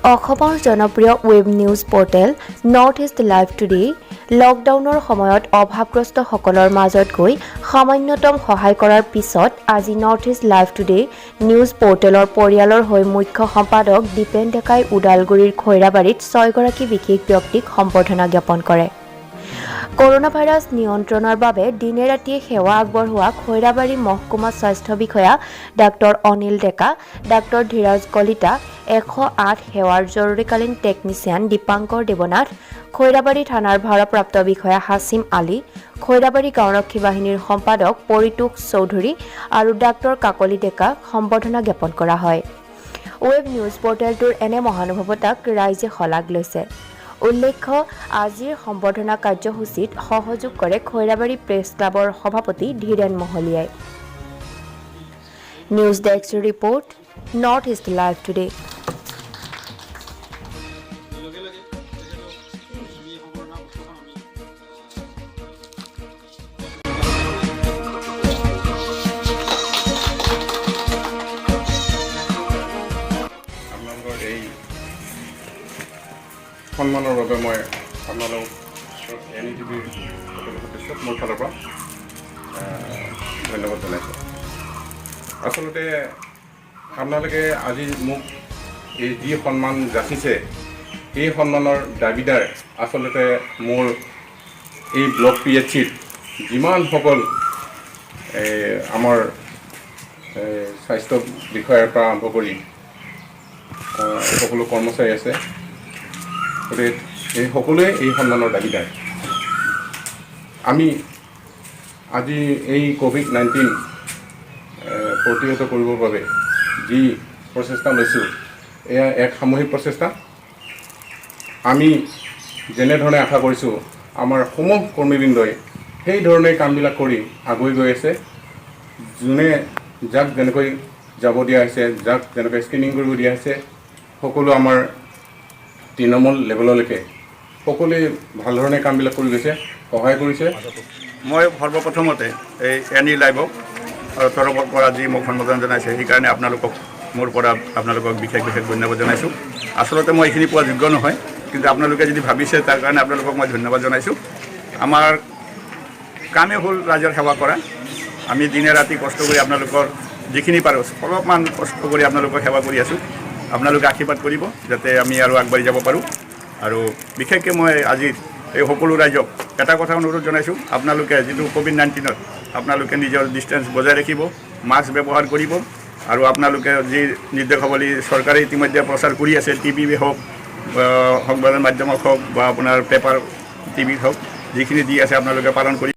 অসমৰ জনপ্ৰিয় web news portal north east live today লকডাউনৰ সময়ত অভাৱগ্ৰস্তসকলৰ মাজত গৈ সামান্যতম সহায় কৰাৰ পিছত আজি north east live today news পৰ্টেলৰ পৰিয়ালৰ হৈ মুখ্য সম্পাদক দীপেন ডেকাই ওদালগুৰিৰ খৈৰাবাৰীত 6 গৰাকী বিশেষ ব্যক্তিক সম্বৰ্ধনা জ্ঞাপন কৰে। কৰোনা ভাইৰাছ নিয়ন্ত্ৰণৰ বাবে দিনে ৰাতিয়ে সেৱা আগবঢ়োৱা খৈৰাবাৰী মহকুমা স্বাস্থ্য বিষয়া ডাক্তৰ অনিল ডেকা, ডাক্তৰ ধীৰাজ কলিতা, 108 সেৱাৰ জৰুৰীকালীন টেকনিচিয়ান দীপাংকৰ দেৱনাথ, খৈৰাবাৰী থানাৰ ভাৰপ্ৰাপ্ত বিষয়া হাছিম আলী, খৈৰাবাৰী গাঁওৰক্ষী বাহিনীৰ সম্পাদক পৰিতোষ চৌধুৰী আৰু ডাক্তৰ কাকলি ডেকা সম্বৰ্ধনা জ্ঞাপন কৰা হয়। ৱেব নিউজ পৰ্টেলটোৰ এনে মহানুভৱতাক ৰাইজে শলাগ লৈছে। উল্লেখ্য, আজিৰ সম্বৰ্ধনা কাৰ্যসূচীত সহযোগ কৰে খৈৰাবাৰী প্ৰেছ ক্লাবৰ সভাপতি ধীৰেন মহলীয়াই। News desk report, north east live today. সন্মানৰ বাবে মই আপোনালোক NETV সকলো সদস্যক মোৰ ফালৰ পৰা ধন্যবাদ জনাইছোঁ। আচলতে আপোনালোকে আজি মোক এই যি সন্মান যাচিছে, এই সন্মানৰ দাবীদাৰ আচলতে মোৰ এই ব্লক PHCত যিমানসকল আমাৰ স্বাস্থ্য বিষয়াৰ পৰা আৰম্ভ কৰি সকলো কৰ্মচাৰী আছে, গতিকে এই সকলোৱে এই সন্মানৰ দাবীদাৰ। আমি আজি এই COVID-19 প্ৰতিহত কৰিবৰ বাবে যি প্ৰচেষ্টা লৈছোঁ, এয়া এক সামূহিক প্ৰচেষ্টা। আমি যেনেধৰণে আশা কৰিছোঁ, আমাৰ সমূহ কৰ্মীবৃন্দই সেই ধৰণে কামবিলাক কৰি আগুৱাই গৈ আছে। যোনে যাক যেনেকৈ যাব দিয়া হৈছে, যাক যেনেকৈ স্ক্ৰিনিং কৰিব দিয়া হৈছে, সকলো আমাৰ তৃণমূল লেভেললৈকে সকলোৱে ভাল ধৰণে কামবিলাক কৰি গৈছে, সহায় কৰিছে। মই সৰ্বপ্ৰথমতে এই NE লাইভক তৰফৰ পৰা যি মোক সম্বোধন জনাইছে, সেইকাৰণে মোৰ পৰা আপোনালোকক বিশেষ ধন্যবাদ জনাইছোঁ। আচলতে মই এইখিনি পোৱা যোগ্য নহয়, কিন্তু আপোনালোকে যদি ভাবিছে তাৰ কাৰণে আপোনালোকক মই ধন্যবাদ জনাইছোঁ। আমাৰ কামেই হ'ল ৰাইজৰ সেৱা কৰা। আমি দিনে ৰাতি কষ্ট কৰি আপোনালোকৰ যিখিনি পাৰোঁ অলপমান কষ্ট কৰি আপোনালোকক সেৱা কৰি আছোঁ। আপোনালোকে আশীৰ্বাদ কৰিব যাতে আমি আৰু আগবাঢ়ি যাব পাৰোঁ। আৰু বিশেষকৈ মই আজি এই সকলো ৰাইজক এটা কথা অনুৰোধ জনাইছোঁ, আপোনালোকে যিটো COVID-19ত আপোনালোকে নিজৰ ডিষ্টেঞ্চ বজাই ৰাখিব, মাস্ক ব্যৱহাৰ কৰিব, আৰু আপোনালোকে যি নিৰ্দেশাৱলী চৰকাৰে ইতিমধ্যে প্ৰচাৰ কৰি আছে, TV হওক, সংবাদ মাধ্যমত হওক বা আপোনাৰ পেপাৰ TVত হওক, যিখিনি দি আছে আপোনালোকে পালন কৰি